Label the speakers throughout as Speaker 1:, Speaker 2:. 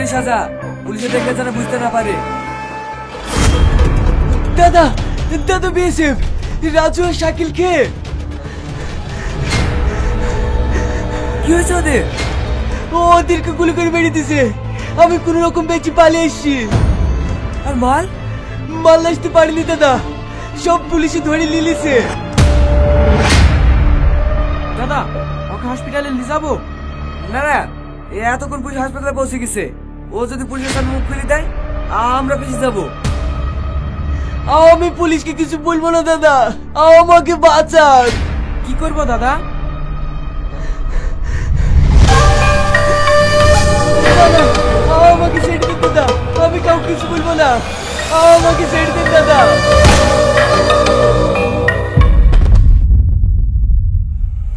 Speaker 1: করে সাজা, পুলিশে দেখলে যেন বুঝতে না পারে।
Speaker 2: দাদা দাদা বিএসএফ রাজু আর শাকিল কে?
Speaker 1: কি হয়েছে ওদের?
Speaker 2: ওদেরকে গুলি করে মেরে দিছে। আমি কোন রকম বেঁচে পালিয়ে এসেছি।
Speaker 1: আর মাল?
Speaker 2: মাল আসতে পারিনি দাদা, সব পুলিশে ধরে নিয়েছে।
Speaker 1: দাদা ওকে হসপিটালে নিয়ে যাবো? না না, এতক্ষণ পুলিশ হাসপাতালে পৌঁছে গেছে। ও যদি পুলিশের সামনে মুখ খুলে দেয় আমরা ফেসে যাবো।
Speaker 2: আমি পুলিশকে কিছু বলবো না দাদা, আমাকে বাঁচান।
Speaker 1: কি করবো দাদা?
Speaker 2: আমাকে ছেড়ে দিন দাদা, আমি কাউকে কিছু বলবো না, আমাকে ছেড়ে দিন দাদা।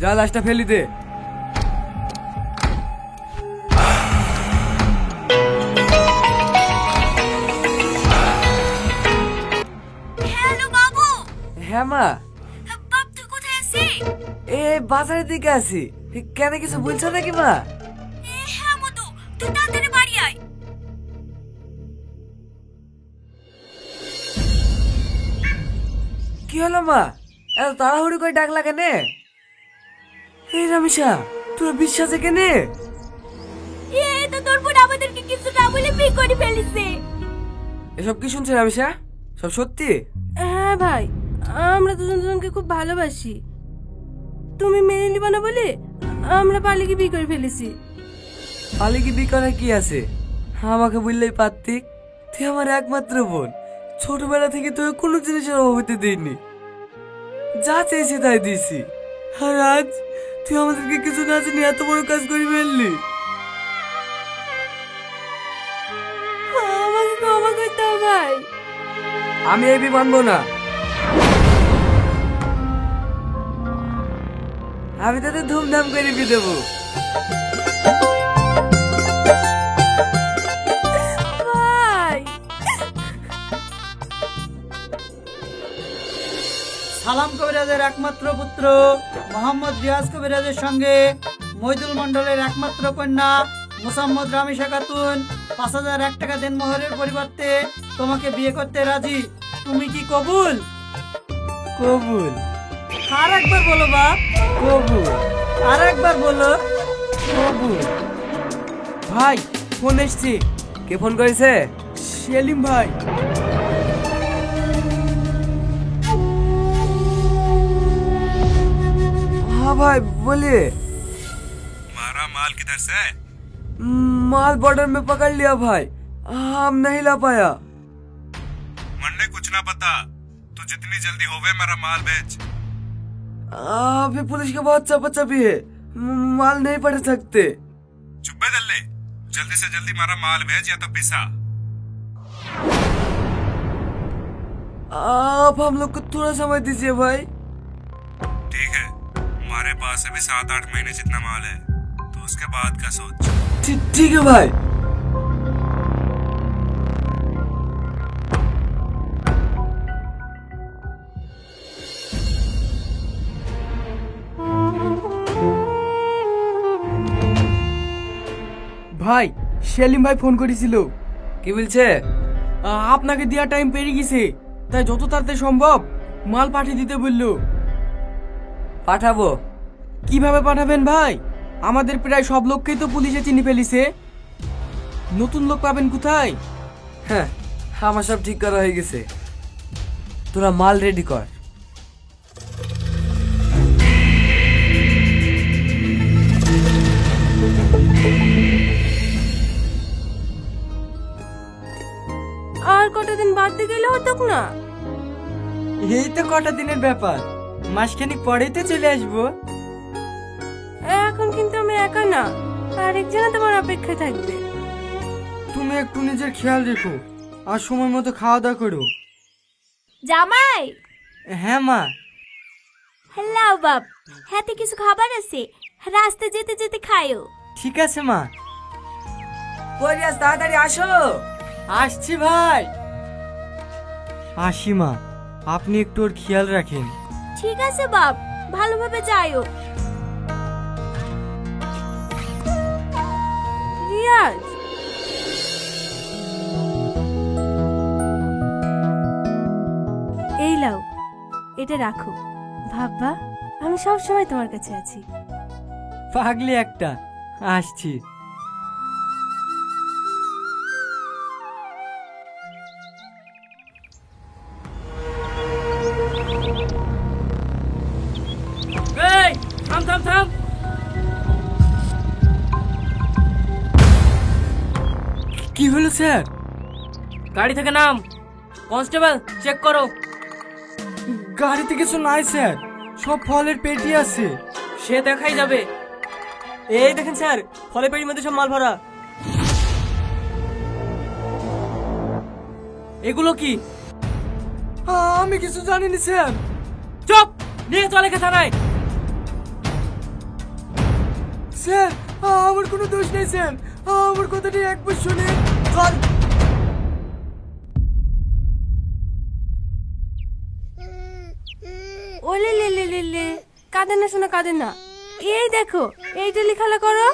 Speaker 1: যা লাশটা ফেলি দে।
Speaker 3: হ্যালো বাবু।
Speaker 1: হ্যাঁ মা।
Speaker 3: বাপ তুই কোথায় আছিস?
Speaker 1: বাজারের দিকে আছি। কেন কিছু বলছো নাকি মা?
Speaker 3: হ্যাঁ মধু, তুই তাড়াতাড়ি বাড়ি আয়।
Speaker 1: কি হলো মা, এত তাড়াহুড়ি করে ডাকলা কেনে? এই রামিসা, তোর বিশ্বাসে কেনে?
Speaker 3: এই তো তোর বোন আমাদেরকে কিছু না বলে বিয়ে করে ফেলেছে।
Speaker 1: এসব কি শুনছে রামিসা? সব সত্যি?
Speaker 4: হ্যাঁ ভাই, আমরা দুজন দুজনকে খুব ভালোবাসি। তুমি মেনে নিবা না বলে আমরা পালিয়ে বিয়ে করে ফেলেছি।
Speaker 1: পালিয়ে কি বিয়ে করার কি আছে? আমাকে বললেই পারতিক। তুই আমার একমাত্র বোন, ছোটবেলা থেকে তোর কোনো জিনিসের অভাব হতে দিইনি। যা চেয়েছি তাই দিয়েছি। আর আজ তুই আমাদেরকে কিছু না জানি এত বড় কাজ করে ফেললি।
Speaker 4: আমাকে ক্ষমা করতে হবে ভাই।
Speaker 1: আমি এই বিয়ে মানবো না। আমি তাদের ধুমধাম করে বিয়ে দেবো।
Speaker 4: ভাই
Speaker 5: সালাম কবিরাজের একমাত্র পুত্র মোহাম্মদ রিয়াজ কবিরাজের সঙ্গে মইদুল মন্ডলের একমাত্র কন্যা মোসাম্মদ রামিসা খাতুন ৫,০০০ টাকা দেনমোহরের পরিবর্তে তোমাকে বিয়ে করতে রাজি। তুমি কি কবুল?
Speaker 1: কবুল।
Speaker 5: আর একবার বলো বাপ।
Speaker 1: কবুল।
Speaker 5: আর একবার বলো।
Speaker 1: কবুল। ভাই ফোন এসছে। কে ফোন করেছে?
Speaker 2: সেলিম ভাই।
Speaker 1: हाँ भाई बोलिए।
Speaker 6: हमारा माल किधर से?
Speaker 1: माल बॉर्डर में पकड़ लिया भाई, हम नहीं ला पाया।
Speaker 6: मंडे कुछ ना पता, तू जितनी जल्दी होवे मेरा माल बेच।
Speaker 1: अभी पुलिस के बहुत चपाचपी है, माल नहीं पड़ सकते।
Speaker 6: चुप्पे दल्ले, जल्दी से जल्दी मेरा माल भेज या तो पिसा।
Speaker 1: आप हम लोग को थोड़ा समय दीजिए भाई।
Speaker 6: ठीक है, हमारे पास अभी 7-8 महीने जितना माल है, तो उसके बाद का सोच।
Speaker 1: ठीक है भाई।
Speaker 2: ভাই সেলিম ভাই ফোন করেছিল।
Speaker 1: কি বলছে?
Speaker 2: আপনাকে দেওয়া টাইম পেরিয়ে গেছে, তাই যত তাড়াতাড়ি সম্ভব মাল পাঠিয়ে দিতে বললো।
Speaker 1: পাঠাবো।
Speaker 2: কিভাবে পাঠাবেন ভাই? আমাদের প্রায় সব লোককেই তো পুলিশে চিনি ফেলিছে, নতুন লোক পাবেন কোথায়?
Speaker 1: হ্যাঁ, আমার সব ঠিক করা হয়ে গেছে, তোরা মাল রেডি কর।
Speaker 4: আর কটা দিন বাদ দিয়ে গেলে হতো না?
Speaker 5: এই তো কটা দিনের ব্যাপার, মাসখানিক পরেই তো চলে আসবো।
Speaker 4: এখন কিন্তু আমি একা না, আরেকজন তোমার অপেক্ষায় থাকবে।
Speaker 2: তুমি একটু নিজের খেয়াল রেখো আর সময় মতো খাওয়া দাওয়া করো।
Speaker 3: জামাই।
Speaker 5: হ্যাঁ মা।
Speaker 3: হ্যালো বাপ, হাতে কিছু খাবার আছে, রাস্তা যেতে যেতে খায়ো।
Speaker 5: ঠিক আছে মা।
Speaker 1: কোরিয়াস তাড়াতাড়ি আসো।
Speaker 5: আসছি ভাই। আসি মা, আপনি একটু ওর খেয়াল রাখেন।
Speaker 3: ঠিক আছে বাপ, ভালোভাবে যাইও।
Speaker 4: রিয়াজ এটা রাখো। ভাববা আমি সব সময় তোমার কাছে আছি।
Speaker 1: পাগলি একটা, আসছি।
Speaker 2: এই থাম থাম থাম।
Speaker 1: কি হলো স্যার?
Speaker 2: গাড়ি থেকে নাম। কনস্টেবল চেক করো।
Speaker 1: গাড়িতে কিছু নাই স্যার, সব ফলের পেটি আছে।
Speaker 2: সে দেখাই যাবে। এই দেখেন স্যার, ফলের পেটির মধ্যে সব মাল ভরা। এগুলো কি?
Speaker 1: আমি কিছু জানিনি স্যার।
Speaker 2: চুপ, নিয়ে চলে কে থানায়।
Speaker 1: স্যার আমার কোনো দোষ নেই স্যার, আমার কথাটি একবার শুনে।
Speaker 2: চল।
Speaker 4: ওলে লে লে লে লে, কাঁদে না শোনা, কাঁদে না। এই দেখো, এইটালি খেলা করো,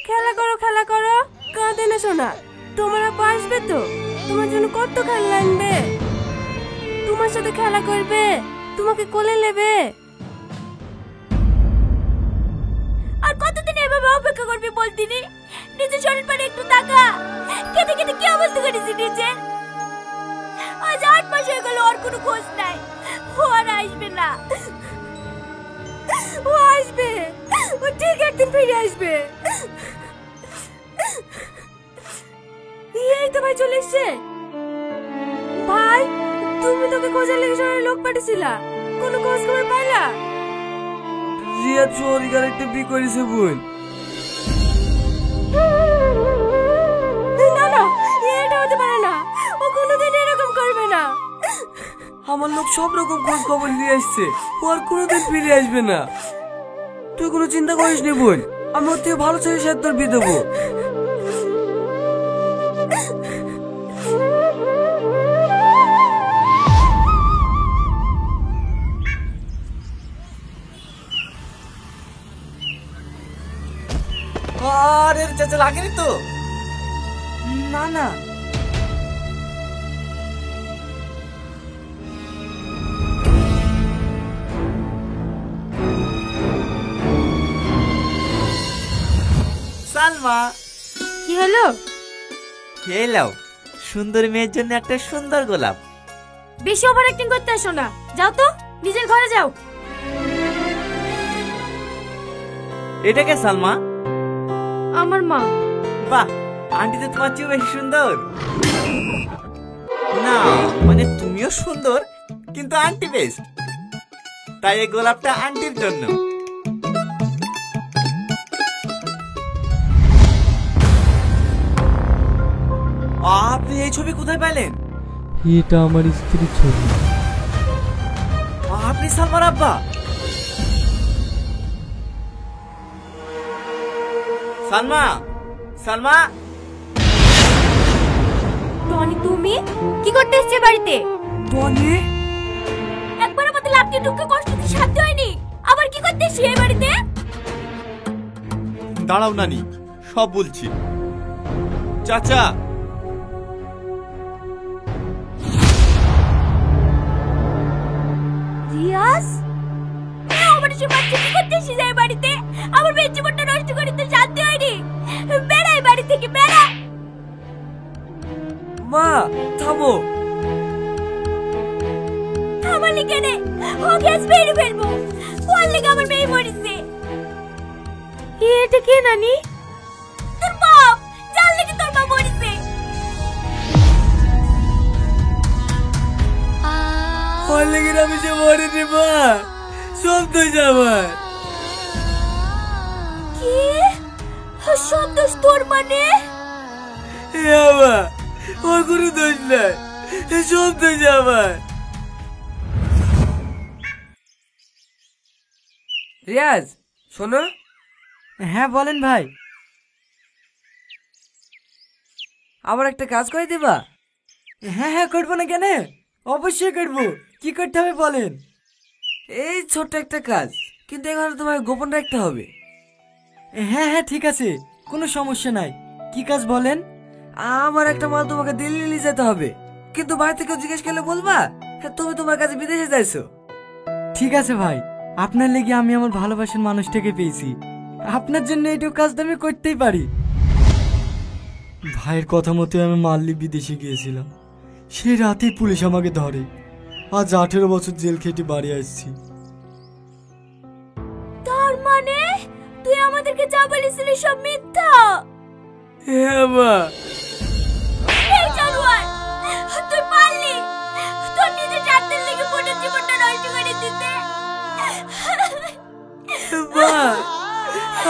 Speaker 4: খেলা করো, খেলা করো। কাঁদে না শোনা। তোমার আপা আসবে তো, তোমার জন্য কত খেলনা আনবে, তোমার সাথে খেলা করবে, তোমাকে কোলে নেবে।
Speaker 3: আর কতদিন এভাবে অপেক্ষা করবি বলতিনি? নিজের শরীর পারে একটু তাকা। কেটে কেটে কি অবস্থা করেছি নিজের। আজ 8 মাস হয়ে গেল, ওর কোনো খোঁজ নাই। ও আর আসবে না।
Speaker 4: ও আসবে, ও ঠিক একদিন ফিরে আসবে। এই তো ভাই চলে এসছে। ভাই তুমি তোকে খোঁজার লেগে শহরে লোক পাঠিয়েছিলা, কোনো খোঁজ খবর পাইলা?
Speaker 1: রিয়া চোরি করে একটা বি করেছে বোন।
Speaker 4: না না, এটা হতে পারে না, ও কোনোদিন এরকম করবে না।
Speaker 1: আমার লোক সব রকম খোঁজ খবর নিয়ে আসছে, ও আর কোনোদিন ফিরে আসবে না। তুই কোনো চিন্তা করিস নি বোন, আমি ওর থেকে ভালো ছেলে সাথে তোর বিয়ে দেবো।
Speaker 2: আরে চাচা লাগেনি তো?
Speaker 1: না না।
Speaker 7: সালমা,
Speaker 4: কি হলো?
Speaker 7: খেয়ে নাও, সুন্দর মেয়ের জন্য একটা সুন্দর গোলাপ।
Speaker 3: বেশি ওভার অ্যাক্টিং করতে আসো না, যাও তো নিজের ঘরে যাও।
Speaker 7: এটা কে সালমা?
Speaker 3: আমার মা।
Speaker 7: বাহ, আন্টি তো তোমার চেয়ে বেশি সুন্দর। না মানে তুমিও সুন্দর, কিন্তু আন্টি বেস্ট। তাই এই গোলাপটা আন্টির জন্য।
Speaker 2: আপনি এই ছবি কোথায় পেলেন?
Speaker 1: এটা আমার স্ত্রীর ছবি।
Speaker 2: আপনি সালমার আব্বা?
Speaker 7: সালমা, সালমা,
Speaker 3: টনি তুমি কি করতে এসেছে বাড়িতে?
Speaker 1: টনি?
Speaker 3: একবার আমাদের লাভকে ঢুকে কষ্ট দিতে সাধ্য হয়নি, আবার কি করতে এসেছে এই বাড়িতে?
Speaker 7: দাঁড়াও নানি, সব বলছি। চাচা,
Speaker 3: রিয়াজ আমার সে বাচ্চা কি করতে এসেছে এই বাড়িতে? আমার মেয়ের জীবনটা নষ্ট করে তো শান্তি হয়নি। বেড়া এই বাড়ি থেকে, বেড়া।
Speaker 1: মা থামো।
Speaker 3: থামালি কেন? ও গ্যাস বেরিয়ে ফেলবো। ওর লেগে আমার মেয়ে মরেছে।
Speaker 4: এটা কে নানি?
Speaker 3: তোর বাপ, যার লেগে তোর মা মরেছে।
Speaker 1: ওর লেগে আমি যে মরিনি মা, সব তো আমার।
Speaker 3: কি সব দোষ তোর? মানে
Speaker 1: মা, ওর কোনো দোষ নাই, সব দোষ আমার। রিয়াজ শোনো।
Speaker 2: হ্যাঁ বলেন ভাই।
Speaker 1: আমার একটা কাজ করে দিবা?
Speaker 2: হ্যাঁ হ্যাঁ, করবো না কেন, অবশ্যই করবো। কি করতে হবে বলেন।
Speaker 1: এই ছোট্ট একটা কাজ, কিন্তু এখানে তোমায় গোপন রাখতে হবে।
Speaker 2: হ্যাঁ হ্যাঁ ঠিক আছে, কোনো সমস্যা নাই। কি কাজ বলেন।
Speaker 1: আমার একটা মাল তোমাকে দিল্লি নিয়ে যেতে হবে, কিন্তু বাড়ি থেকে জিজ্ঞেস করলে বলবা তুমি তোমার কাছে বিদেশে যাইছো।
Speaker 2: ঠিক আছে ভাই, আপনার লেগে আমি আমার ভালোবাসার মানুষটাকে পেয়েছি। আপনার জন্য এইটুকু কাজটা আমি করতেই পারি। ভাইয়ের কথা মতো আমি মাল্লি বিদেশে গিয়েছিলাম। সেই রাতেই পুলিশ আমাকে ধরে। আজ 18 বছর জেল খেটে বাড়ি আসছি।
Speaker 3: তার মানে তুই আমাদেরকে যা বলেছিলি সব মিথ্যা?
Speaker 1: হ্যাঁ মা।
Speaker 3: এই জানোয়ার, তুই পারলি তোর নিজের স্বার্থের লেগে বোনের জীবনটা নষ্ট করে দিতে।
Speaker 1: মা,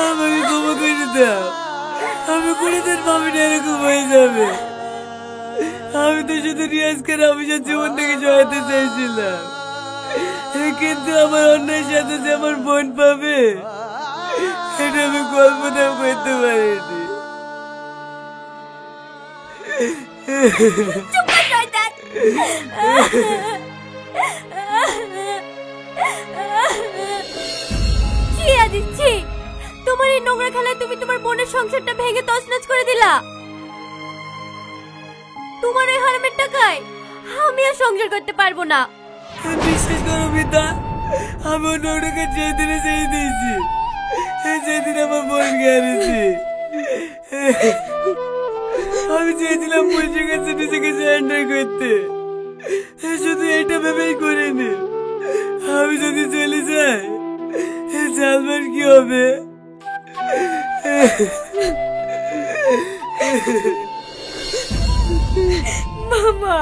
Speaker 1: আমাকে ক্ষমা করে দাও। আমি কোনোদিন ভাবিনি এরকম হয়ে যাবে। আমি তো শুধু রিয়াজকে রামিসার জীবন থেকে সহায়তা চাইছিলাম, কিন্তু আমার অন্যের সাথে যে আমার বোন পাবে এটা আমি কল্পনাও করতে পারিনি।
Speaker 3: চুপ কর শয়তান। ছি আজিজ ছি, তোমার এই নোংরা খেলায় তুমি তোমার বোনের সংসারটা ভেঙে তছনছ করে দিলা। তোমার এই হারামের টাকায় আমি আর সংসার করতে পারবো না।
Speaker 1: বিশ্বাস করো মিতা, আমি অন্য ওটাকে যেদিনে চেয়ে দিয়েছি, যেদিন আমার বোন গেছে। আমি চেয়েছিলাম পুলিশের কাছে নিজেকে সারেন্ডার করতে, শুধু এটা ভেবেই করিনি আমি যদি চলে যাই সালমান কি হবে।
Speaker 3: মামা,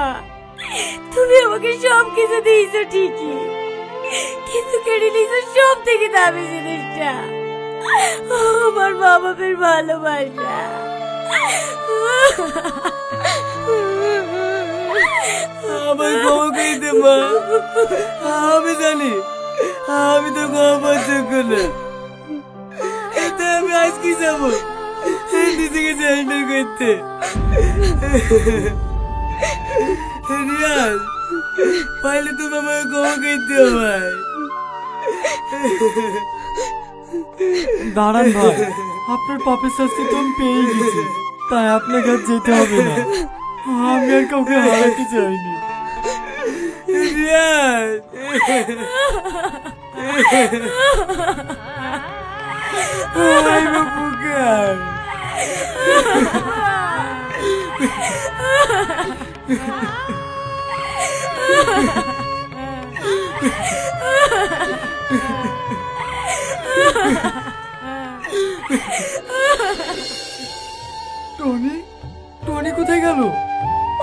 Speaker 3: তুমি আমাকে সব কিছু দিয়েছো ঠিকই, কিন্তু কেড়ে নিয়েছো সব থেকে দামি জিনিসটা, আমার মা বাবার ভালোবাসা।
Speaker 1: আমার ক্ষমা করে দে মা। আমি জানি আমি তো ক্ষমা পাচ্ছি না, তাই আমি আজ কি যাবো নিজেকে সারেন্ডার করতে। রিয়াজ, পাইলে তুমি আমাকে ক্ষমা করে দিও ভাই।
Speaker 2: দাঁড়ান ভাই, আপনার পাপের শাস্তি তো আমি পেয়ে গেছি, তাই আপনার কাছে যেতে হবে না। আমি আর কাউকে হারাতে চাইনি।
Speaker 1: রিয়াজ, ওই বুকার
Speaker 2: টনি, টনি কোথায় গেল?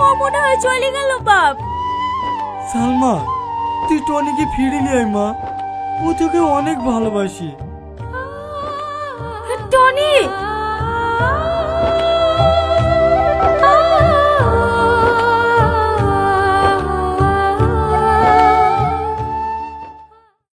Speaker 3: ও মনে হয় চলে গেল বাপ।
Speaker 2: সালমা, তুই টনিকে ফিরে নিয়ে আয় মা, ও তোকে অনেক ভালোবাসি।
Speaker 3: টনি,